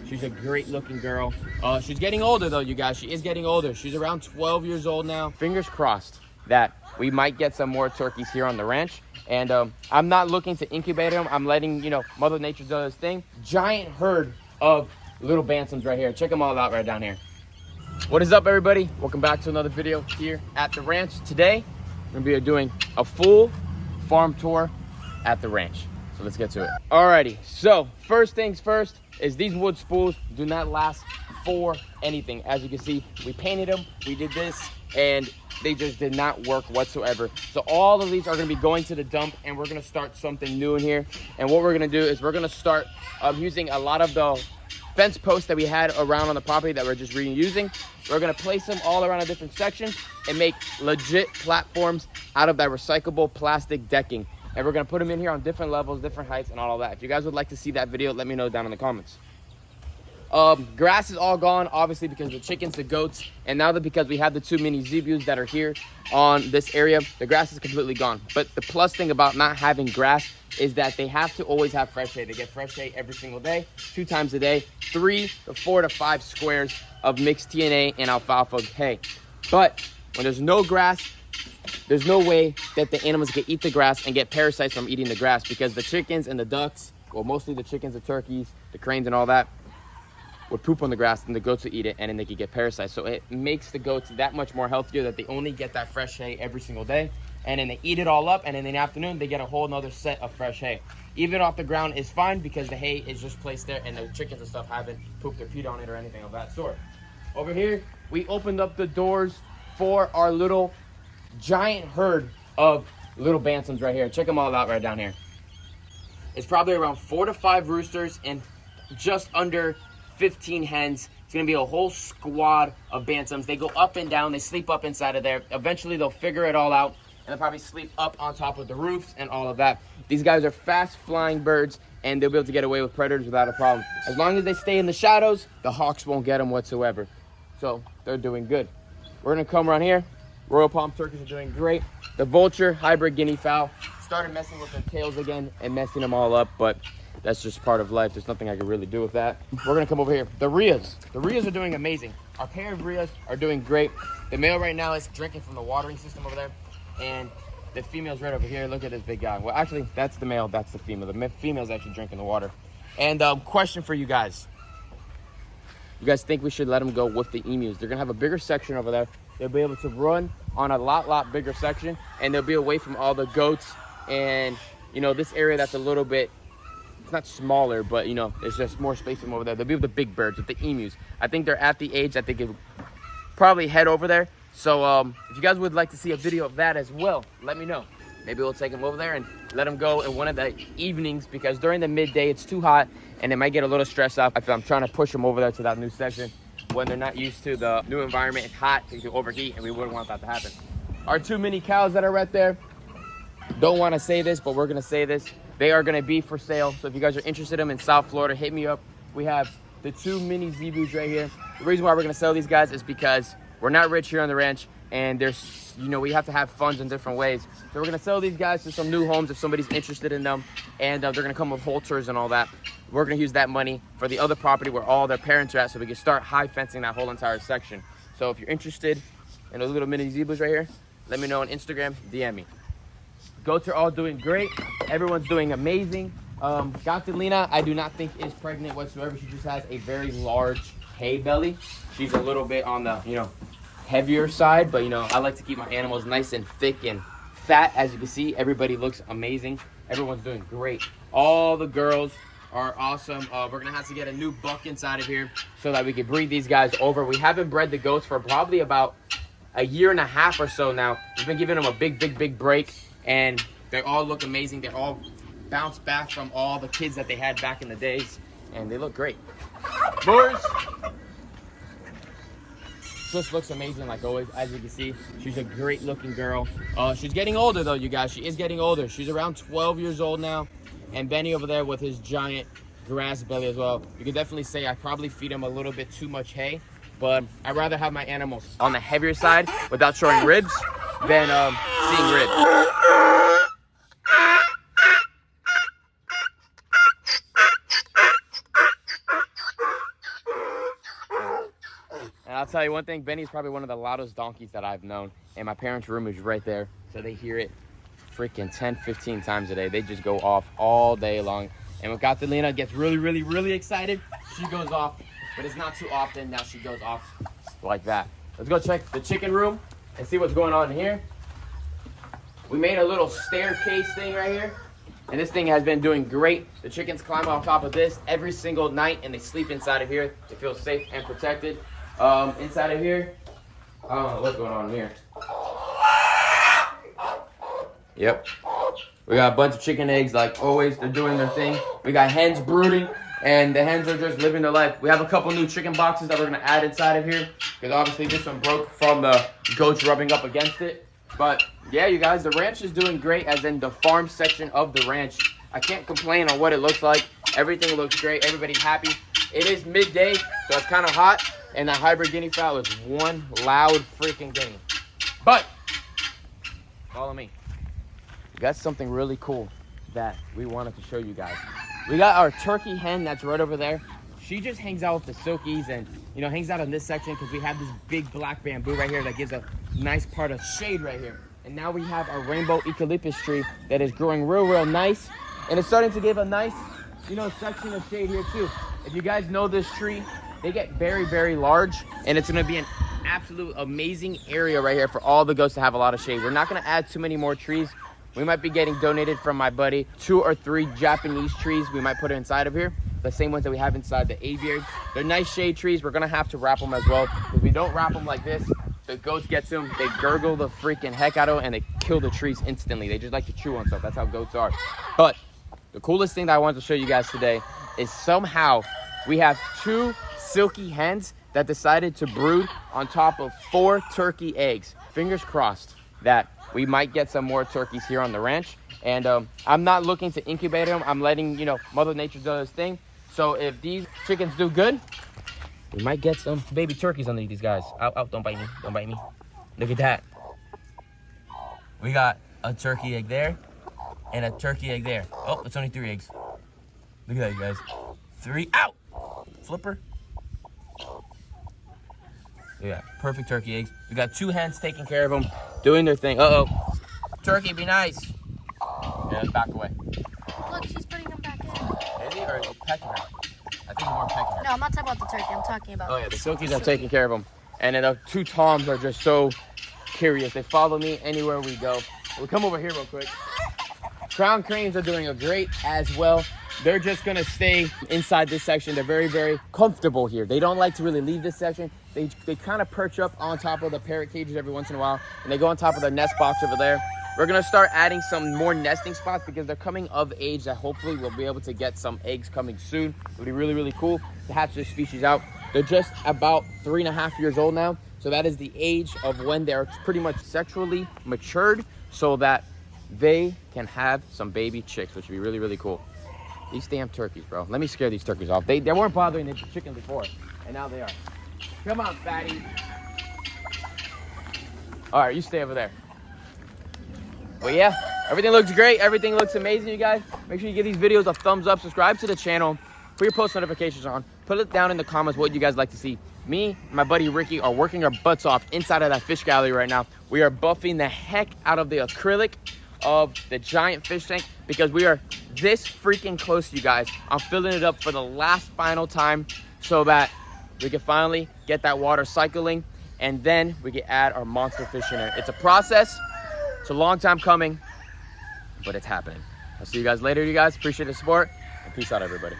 She's a great looking girl. She's getting older though, you guys. She is getting older. She's around 12 years old now. Fingers crossed that we might get some more turkeys here on the ranch. And I'm not looking to incubate them. I'm letting, Mother Nature do this thing. Giant herd of little bantams right here. Check them all out right down here. What is up, everybody? Welcome back to another video here at the ranch. Today, we're gonna be doing a full farm tour at the ranch. So let's get to it. Alrighty, so first things first is these wood spools do not last for anything. As you can see, we painted them, we did this, and they just did not work whatsoever. So all of these are gonna be going to the dump, and we're gonna start something new in here. And what we're gonna do is we're gonna start using a lot of the fence posts that we had around on the property that we're just reusing. We're gonna place them all around a different section and make legit platforms out of that recyclable plastic decking. And we're gonna put them in here on different levels, different heights, and all of that. If you guys would like to see that video, let me know down in the comments. Grass is all gone, obviously, because of the chickens, the goats, and now that because we have the 2 mini zebus that are here on this area, the grass is completely gone. But the plus thing about not having grass is that they have to always have fresh hay. They get fresh hay every single day, 2 times a day, 3 to 4 to 5 squares of mixed TNA and alfalfa hay. But when there's no grass, there's no way that the animals can eat the grass and get parasites from eating the grass, because the chickens and the ducks, well, mostly the chickens, the turkeys, the cranes and all that, would poop on the grass, and the goats would eat it, and then they could get parasites. So it makes the goats that much more healthier that they only get that fresh hay every single day, and then they eat it all up, and in the afternoon they get a whole nother set of fresh hay. Even off the ground is fine because the hay is just placed there, and the chickens and stuff haven't pooped or peed on it or anything of that sort. Over here, we opened up the doors for our little giant herd of little bantams right here. Check them all out right down here. It's probably around 4 to 5 roosters and just under 15 hens. It's gonna be a whole squad of bantams. They go up and down, they sleep up inside of there. Eventually they'll figure it all out, and they'll probably sleep up on top of the roofs and all of that. These guys are fast flying birds, and they'll be able to get away with predators without a problem. As long as they stay in the shadows, the hawks won't get them whatsoever. So they're doing good. We're gonna come around here. Royal Palm turkeys are doing great. The vulture hybrid guinea fowl started messing with their tails again and messing them all up, but that's just part of life. There's nothing I can really do with that. We're gonna come over here. The Arias are doing amazing. Our pair of Arias are doing great. The male right now is drinking from the watering system over there, and the female's right over here. Look at this big guy. Well, actually, that's the male, that's the female. The female's actually drinking the water. And question for you guys. You guys think we should let them go with the emus? They're gonna have a bigger section over there. They'll be able to run on a lot bigger section, and they'll be away from all the goats and, this area that's a little bit, it's not smaller, but, there's just more space from over there. They'll be with the big birds, with the emus. I think they're at the age that they could probably head over there. So if you guys would like to see a video of that as well, let me know. Maybe we'll take them over there and let them go in one of the evenings, because during the midday it's too hot and they might get a little stressed out. I'm trying to push them over there to that new section when they're not used to the new environment. It's hot, they can overheat, and we wouldn't want that to happen. Our 2 mini cows that are right there, don't want to say this, but we're going to say this. They are going to be for sale. So if you guys are interested in them in South Florida, hit me up. We have the 2 mini zebus right here. The reason why we're going to sell these guys is because we're not rich here on the ranch, and there's, we have to have funds in different ways. So we're going to sell these guys to some new homes if somebody's interested in them, and they're going to come with halters and all that. We're going to use that money for the other property where all their parents are at, so we can start high fencing that whole entire section. So if you're interested in those little mini zebus right here, let me know on Instagram, DM me. Goats are all doing great. Everyone's doing amazing. Gatalina, I do not think is pregnant whatsoever. She just has a very large hay belly. She's a little bit on the, heavier side, but I like to keep my animals nice and thick and fat. As you can see, everybody looks amazing. Everyone's doing great. All the girls are awesome. We're gonna have to get a new buck inside of here so that we can breed these guys over. We haven't bred the goats for probably about a year and a half or so now. We've been giving them a big break, and they all look amazing. They all bounced back from all the kids that they had back in the days, and they look great. Boys, just looks amazing like always. As you can see, she's a great looking girl. She's getting older though, you guys. She is getting older. She's around 12 years old now. And Benny over there with his giant grass belly as well. You can definitely say I probably feed him a little bit too much hay, but I'd rather have my animals on the heavier side without showing ribs than seeing ribs. And I'll tell you one thing, Benny's probably one of the loudest donkeys that I've known. And my parents' room is right there. So they hear it freaking 10, 15 times a day. They just go off all day long. And when Catalina gets really excited, she goes off. But it's not too often. Now she goes off like that. Let's go check the chicken room and see what's going on in here. We made a little staircase thing right here. And this thing has been doing great. The chickens climb on top of this every single night and they sleep inside of here to feel safe and protected. Inside of here, I don't know what's going on in here. Yep. We got a bunch of chicken eggs like always. They're doing their thing. We got hens brooding and the hens are just living their life. We have a couple new chicken boxes that we're going to add inside of here because obviously this one broke from the goats rubbing up against it. But yeah, you guys, the ranch is doing great, as in the farm section of the ranch. I can't complain on what it looks like. Everything looks great. Everybody's happy. It is midday, so it's kind of hot. And that hybrid guinea fowl is one loud freaking guinea. But, follow me. We got something really cool that we wanted to show you guys. We got our turkey hen that's right over there. She just hangs out with the Silkies and, you know, hangs out in this section because we have this big black bamboo right here that gives a nice part of shade right here. And now we have our rainbow eucalyptus tree that is growing real nice. And it's starting to give a nice, you know, section of shade here too. If you guys know this tree, they get very large, and it's gonna be an absolute amazing area right here for all the goats to have a lot of shade. We're not gonna add too many more trees. We might be getting donated from my buddy 2 or 3 Japanese trees we might put inside of here. The same ones that we have inside the aviary. They're nice shade trees. We're gonna have to wrap them as well. If we don't wrap them like this, the goats get to them, they gurgle the freaking heck out of them, and they kill the trees instantly. They just like to chew on stuff. That's how goats are. But the coolest thing that I wanted to show you guys today is somehow we have 2 Silky hens that decided to brood on top of 4 turkey eggs. Fingers crossed that we might get some more turkeys here on the ranch. And I'm not looking to incubate them. I'm letting, you know, Mother Nature do this thing. So if these chickens do good, we might get some baby turkeys underneath these guys. Ow, don't bite me. Don't bite me. Look at that. We got a turkey egg there and a turkey egg there. Oh, it's only 3 eggs. Look at that, you guys. 3. Ow! Flipper. Yeah, perfect turkey eggs. We got 2 hens taking care of them, doing their thing. Uh-oh. Turkey, be nice. Yeah, back away. Look, she's putting them back in. Is he, or is he pecking her? I think he's more pecking her. No, I'm not talking about the turkey. I'm talking about... Oh, yeah, the Silkies are taking care of them. And then the 2 toms are just so curious. They follow me anywhere we go. We'll come over here real quick. Crown cranes are doing a great as well. They're just gonna stay inside this section. They're very comfortable here. They don't like to really leave this section. They kind of perch up on top of the parrot cages every once in a while, and they go on top of the nest box over there. We're gonna start adding some more nesting spots because they're coming of age that hopefully we'll be able to get some eggs coming soon. It'll be really cool to hatch this species out. They're just about 3.5 years old now. So that is the age of when they're pretty much sexually matured so that they can have some baby chicks, which would be really cool. These damn turkeys, bro. Let me scare these turkeys off. They weren't bothering the chickens before, and now they are. Come on, fatty. All right, you stay over there. But yeah, everything looks great. Everything looks amazing, you guys. Make sure you give these videos a thumbs up. Subscribe to the channel. Put your post notifications on. Put it down in the comments what you guys like to see. Me and my buddy Ricky are working our butts off inside of that fish gallery right now. We are buffing the heck out of the acrylic of the giant fish tank because we are this freaking close, you guys. I'm filling it up for the last final time so that we can finally get that water cycling, and then we can add our monster fish in there. It's a process. It's a long time coming, but it's happening. I'll see you guys later, you guys. Appreciate the support, and peace out, everybody.